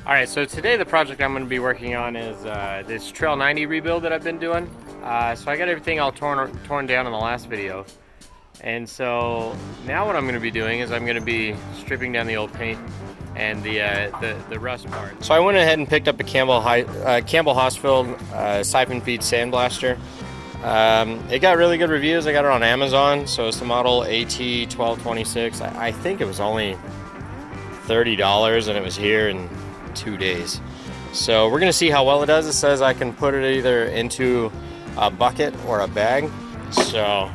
Alright, so today the project I'm going to be working on is this Trail 90 rebuild that I've been doing. So I got everything all torn down in the last video. And so now what I'm going to be doing is I'm going to be stripping down the old paint and the rust part. So I went ahead and picked up a Campbell Hausfield siphon feed Sandblaster. It got really good reviews. I got it on Amazon, so it's the model AT1226. I think it was only $30 and it was here in 2 days. So we're gonna see how well it does. It says I can put it either into a bucket or a bag. So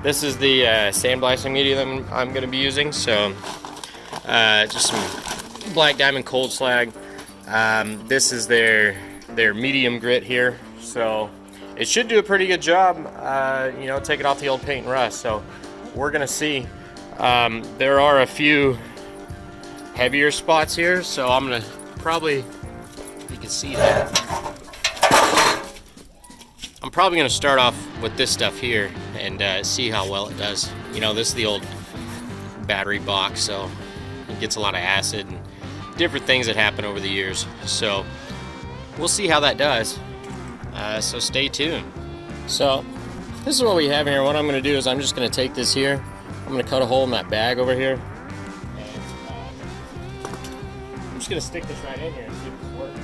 this is the sandblasting medium that I'm gonna be using. So just some black diamond cold slag. This is their medium grit here. So it should do a pretty good job, you know, taking off the old paint and rust. So we're gonna see. There are a few heavier spots here, so I'm gonna probably, if you can see that, I'm probably gonna start off with this stuff here and see how well it does. You know, this is the old battery box, so it gets a lot of acid and different things that happen over the years. So we'll see how that does. So stay tuned. So this is what we have here. What I'm gonna do is I'm just gonna take this here. I'm gonna cut a hole in that bag over here. I'm just gonna stick this right in here and see if this works.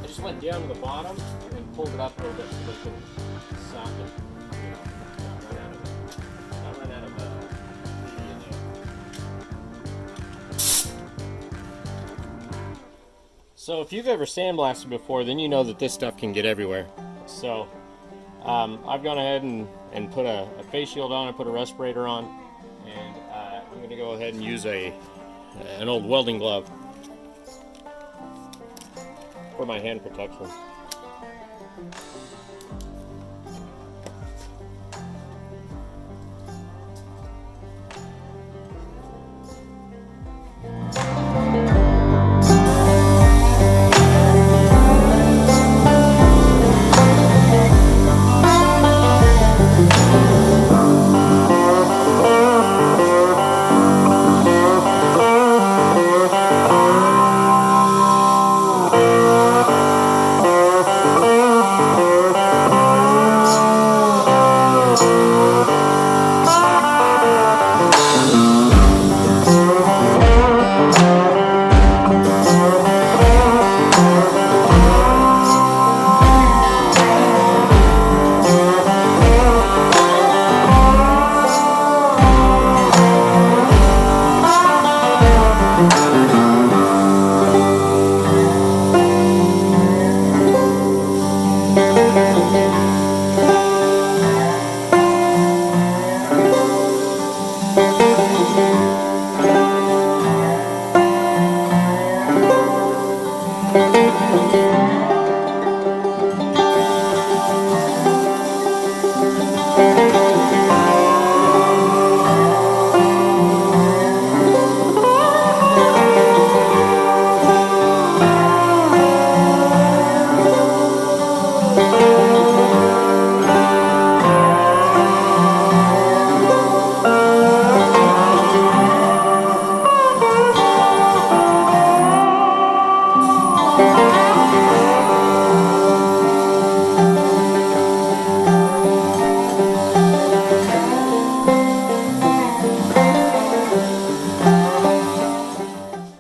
I just went down to the bottom and then pulled it up a little bit so it can sock it, you know, not run out of So if you've ever sandblasted before, then you know that this stuff can get everywhere. So I've gone ahead and put a face shield on, and put a respirator on, and I'm going to go ahead and use an old welding glove for my hand protection.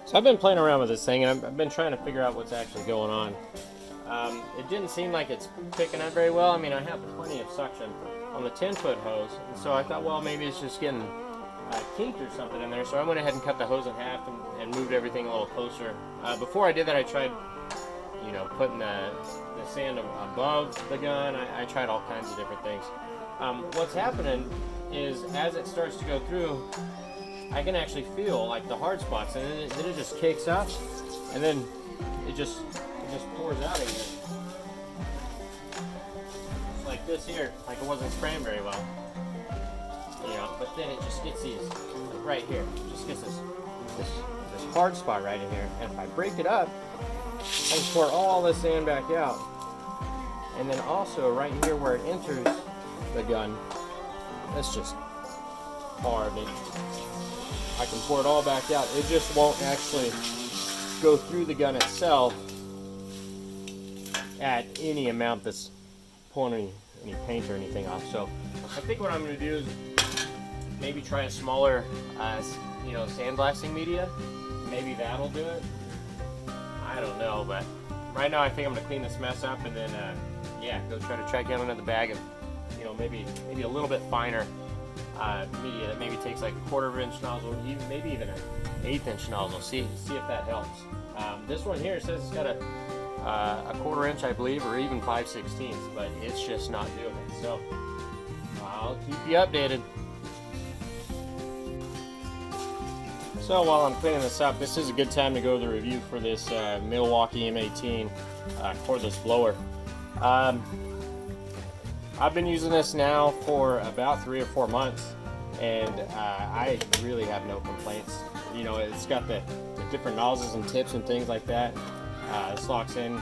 So I've been playing around with this thing, and I've been trying to figure out what's actually going on. It didn't seem like it's picking up very well. I mean, I have plenty of suction on the 10-foot hose, and so I thought, well, maybe it's just getting kinked or something in there. So I went ahead and cut the hose in half and moved everything a little closer. Before I did that, I tried, you know, putting the sand above the gun. I tried all kinds of different things. What's happening is as it starts to go through, I can actually feel like the hard spots, and then it just kicks up, and then it just pours out of here. Just like this here, like it wasn't spraying very well. You know, but then it just gets these, like right here, it just gets this hard spot right in here. And if I break it up, I can pour all this sand back out. And then also right here where it enters the gun, that's just hard. I can pour it all back out. It just won't actually go through the gun itself at any amount that's pulling any paint or anything off. So I think what I'm going to do is maybe try a smaller, you know, sandblasting media. Maybe that'll do it. I don't know, but right now I think I'm going to clean this mess up and then, yeah, go try to track down another bag of, you know, maybe a little bit finer media that maybe takes like a 1/4 inch nozzle, even maybe even an 1/8 inch nozzle. See if that helps. This one here says it's got a 1/4 inch, I believe, or even 5/16, but it's just not doing it. So I'll keep you updated. So while I'm cleaning this up, this is a good time to go to the review for this Milwaukee M18 cordless blower. I've been using this now for about 3 or 4 months, and I really have no complaints. You know, it's got the different nozzles and tips and things like that. This locks in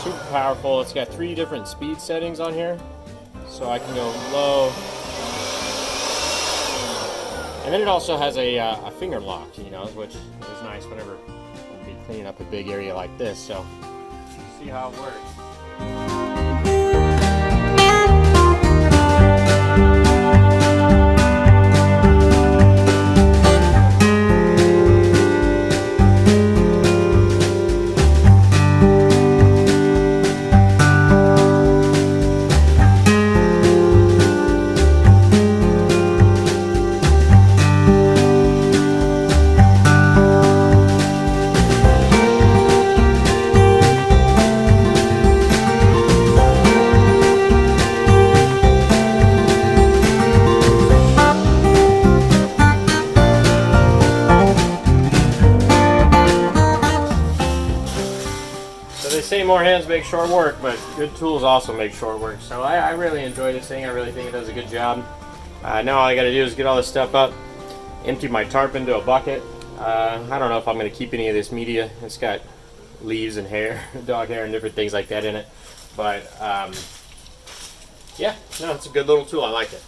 super powerful. It's got 3 different speed settings on here, so I can go low. And then it also has a finger lock, you know, which is nice whenever we'll be cleaning up a big area like this. So, see how it works. Say more hands make short work, but good tools also make short work. So I really enjoy this thing. I really think it does a good job. Now all I got to do is get all this stuff up, empty my tarp into a bucket. I don't know if I'm going to keep any of this media. It's got leaves and hair, dog hair and different things like that in it. But yeah, no, it's a good little tool. I like it.